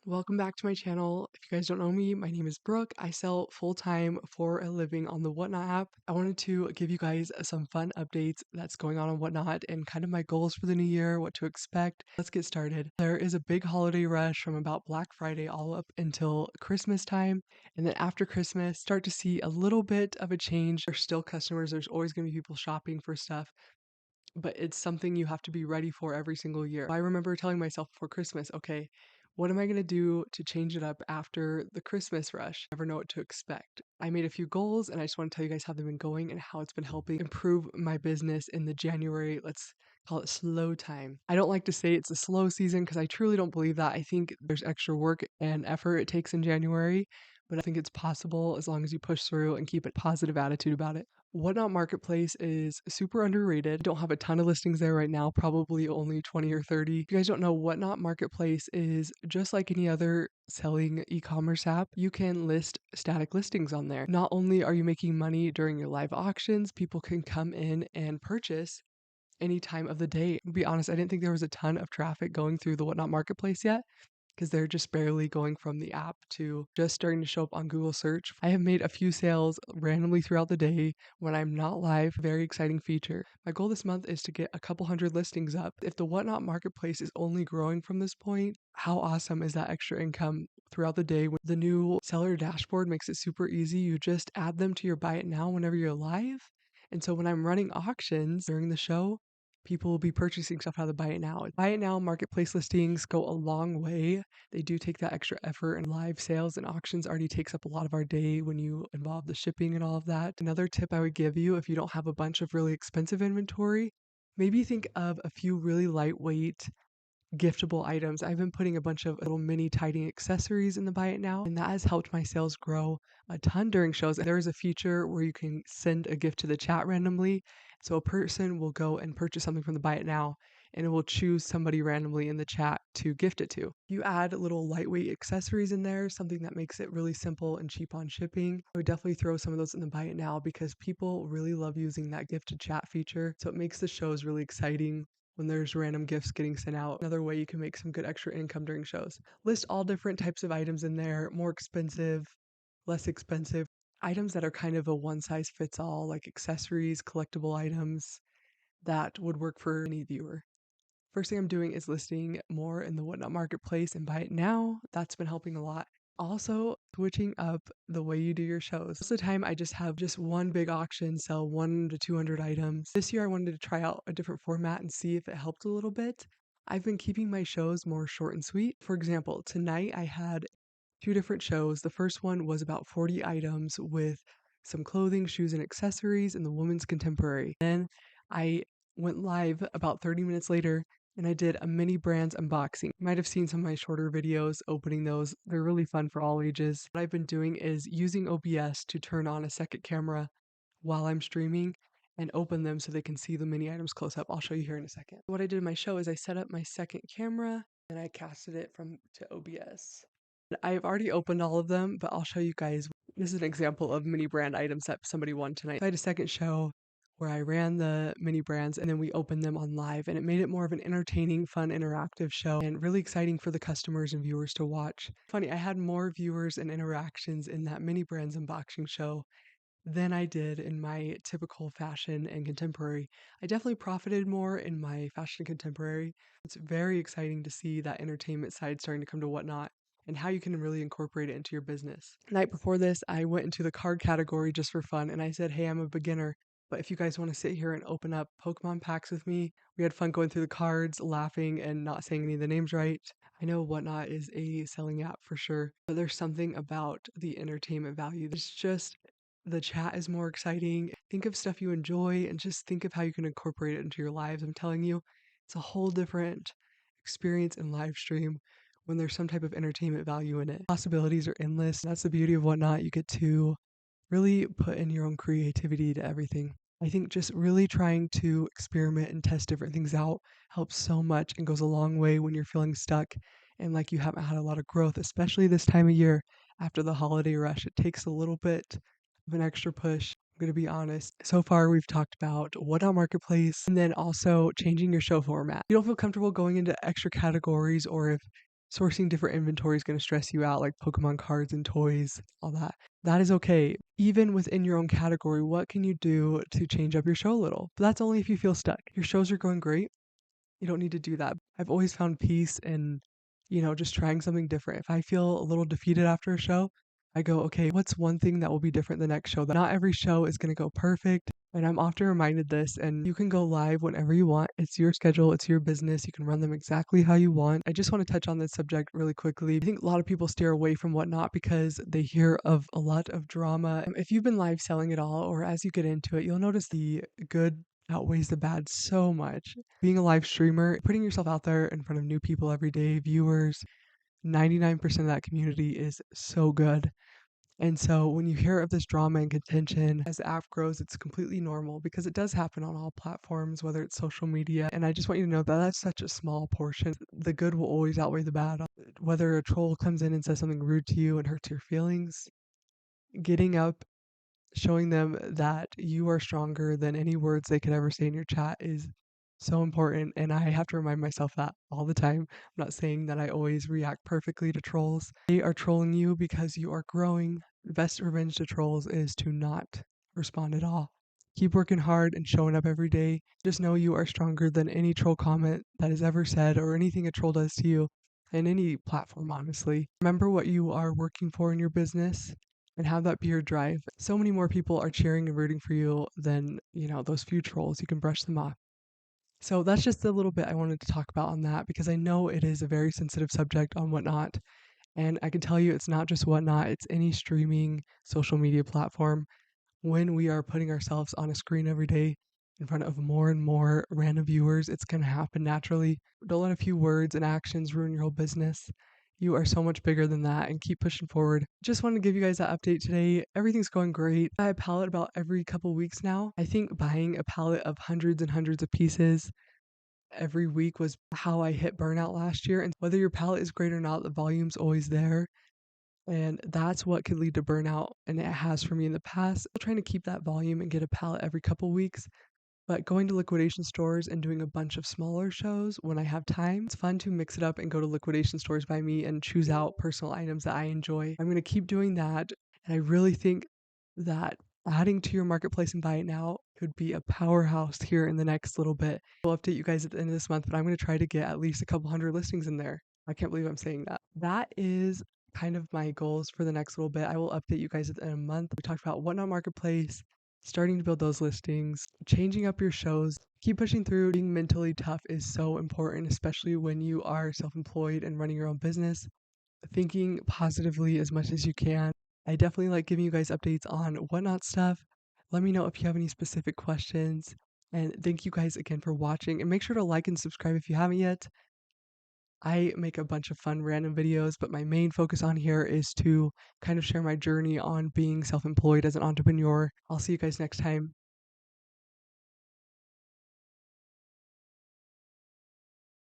Welcome back to my channel. If you guys don't know me, my name is Brooke. I sell full-time for a living on the Whatnot app. I wanted to give you guys some fun updates that's going on Whatnot and kind of my goals for the new year, what to expect. Let's get started. There is a big holiday rush from about Black Friday all up until Christmas time. And then after Christmas, start to see a little bit of a change. There's still customers. There's always going to be people shopping for stuff, but it's something you have to be ready for every single year. I remember telling myself before Christmas, okay, what am I going to do to change it up after the Christmas rush? Never know what to expect. I made a few goals and I just want to tell you guys how they've been going and how it's been helping improve my business in the January, let's call it slow time. I don't like to say it's a slow season because I truly don't believe that. I think there's extra work and effort it takes in January, but I think it's possible as long as you push through and keep a positive attitude about it. Whatnot Marketplace is super underrated. Don't have a ton of listings there right now, probably only 20 or 30. If you guys don't know, Whatnot Marketplace is just like any other selling e-commerce app. You can list static listings on there. Not only are you making money during your live auctions, people can come in and purchase any time of the day. To be honest, I didn't think there was a ton of traffic going through the Whatnot Marketplace yet, because they're just barely going from the app to just starting to show up on Google search. I have made a few sales randomly throughout the day when I'm not live. Very exciting feature. My goal this month is to get a couple hundred listings up. If the Whatnot Marketplace is only growing from this point, how awesome is that extra income throughout the day? The new seller dashboard makes it super easy. You just add them to your buy it now whenever you're live. And so when I'm running auctions during the show, people will be purchasing stuff out of the buy it now. Buy it now marketplace listings go a long way. They do take that extra effort, and live sales and auctions already takes up a lot of our day when you involve the shipping and all of that. Another tip I would give you, if you don't have a bunch of really expensive inventory, maybe think of a few really lightweight giftable items. I've been putting a bunch of little mini tidying accessories in the buy it now, and that has helped my sales grow a ton during shows. There is a feature where you can send a gift to the chat randomly. So a person will go and purchase something from the buy it now, and it will choose somebody randomly in the chat to gift it to. You add little lightweight accessories in there, something that makes it really simple and cheap on shipping. I would definitely throw some of those in the buy it now because people really love using that gift to chat feature. So it makes the shows really exciting when there's random gifts getting sent out. Another way you can make some good extra income during shows. List all different types of items in there, more expensive, less expensive, items that are kind of a one size fits all, like accessories, collectible items that would work for any viewer. First thing I'm doing is listing more in the Whatnot Marketplace and buy it now. That's been helping a lot. Also, switching up the way you do your shows. Most of the time, I just have just one big auction, sell 1 to 200 items. This year, I wanted to try out a different format and see if it helped a little bit. I've been keeping my shows more short and sweet. For example, tonight I had 2 different shows. The first one was about 40 items with some clothing, shoes, and accessories in the women's contemporary. Then I went live about 30 minutes later and I did a mini brands unboxing. You might have seen some of my shorter videos opening those. They're really fun for all ages. What I've been doing is using OBS to turn on a second camera while I'm streaming and open them so they can see the mini items close up. I'll show you here in a second. What I did in my show is I set up my second camera and I casted it from to OBS. I've already opened all of them, but I'll show you guys. This is an example of mini brand items that somebody won tonight. I had a second show where I ran the mini brands and then we opened them on live, and it made it more of an entertaining, fun, interactive show and really exciting for the customers and viewers to watch. Funny, I had more viewers and interactions in that mini brands unboxing show than I did in my typical fashion and contemporary. I definitely profited more in my fashion and contemporary. It's very exciting to see that entertainment side starting to come to Whatnot and how you can really incorporate it into your business. The night before this, I went into the card category just for fun and I said, hey, I'm a beginner, but if you guys want to sit here and open up Pokemon packs with me, we had fun going through the cards, laughing, and not saying any of the names right. I know Whatnot is a selling app for sure, but there's something about the entertainment value. It's just the chat is more exciting. Think of stuff you enjoy and just think of how you can incorporate it into your lives. I'm telling you, it's a whole different experience in live stream when there's some type of entertainment value in it. Possibilities are endless. That's the beauty of Whatnot. You get to really put in your own creativity to everything. I think just really trying to experiment and test different things out helps so much and goes a long way when you're feeling stuck and like you haven't had a lot of growth, especially this time of year after the holiday rush. It takes a little bit of an extra push. I'm going to be honest. So far, we've talked about Whatnot Marketplace and then also changing your show format. If you don't feel comfortable going into extra categories, or if sourcing different inventory is going to stress you out, like Pokemon cards and toys, all that. That is okay. Even within your own category, what can you do to change up your show a little? But that's only if you feel stuck. Your shows are going great. You don't need to do that. I've always found peace in, just trying something different. If I feel a little defeated after a show, I go, okay, what's one thing that will be different the next show? That not every show is going to go perfect. And I'm often reminded this, and you can go live whenever you want. It's your schedule, it's your business. You can run them exactly how you want. I just want to touch on this subject really quickly. I think a lot of people steer away from Whatnot because they hear of a lot of drama. If you've been live selling at all, or as you get into it, you'll notice the good outweighs the bad so much. Being a live streamer, putting yourself out there in front of new people every day, viewers, 99% of that community is so good. And so when you hear of this drama and contention as the app grows, it's completely normal because it does happen on all platforms, whether it's social media. And I just want you to know that that's such a small portion. The good will always outweigh the bad. Whether a troll comes in and says something rude to you and hurts your feelings, getting up, showing them that you are stronger than any words they could ever say in your chat is so important. And I have to remind myself that all the time. I'm not saying that I always react perfectly to trolls. They are trolling you because you are growing. The best revenge to trolls is to not respond at all. Keep working hard and showing up every day. Just know you are stronger than any troll comment that is ever said or anything a troll does to you in any platform, honestly. Remember what you are working for in your business and have that be your drive. So many more people are cheering and rooting for you than, those few trolls. You can brush them off. So that's just a little bit I wanted to talk about on that because I know it is a very sensitive subject on Whatnot. And I can tell you it's not just Whatnot, it's any streaming social media platform. When we are putting ourselves on a screen every day in front of more and more random viewers, it's going to happen naturally. Don't let a few words and actions ruin your whole business. You are so much bigger than that and keep pushing forward. Just wanted to give you guys that update today. Everything's going great. I buy a pallet about every couple weeks now. I think buying a pallet of hundreds and hundreds of pieces every week was how I hit burnout last year. And whether your pallet is great or not, the volume's always there. And that's what could lead to burnout. And it has for me in the past. I'm trying to keep that volume and get a pallet every couple weeks. But going to liquidation stores and doing a bunch of smaller shows when I have time, it's fun to mix it up and go to liquidation stores by me and choose out personal items that I enjoy. I'm going to keep doing that. And I really think that adding to your marketplace and buy it now could be a powerhouse here in the next little bit. I'll update you guys at the end of this month, but I'm going to try to get at least a couple hundred listings in there. I can't believe I'm saying that. That is kind of my goals for the next little bit. I will update you guys at the end of the month. We talked about Whatnot Marketplace, starting to build those listings, changing up your shows, keep pushing through. Being mentally tough is so important, especially when you are self-employed and running your own business. Thinking positively as much as you can. I definitely like giving you guys updates on Whatnot stuff. Let me know if you have any specific questions. And thank you guys again for watching. And make sure to like and subscribe if you haven't yet. I make a bunch of fun random videos, but my main focus on here is to kind of share my journey on being self-employed as an entrepreneur. I'll see you guys next time.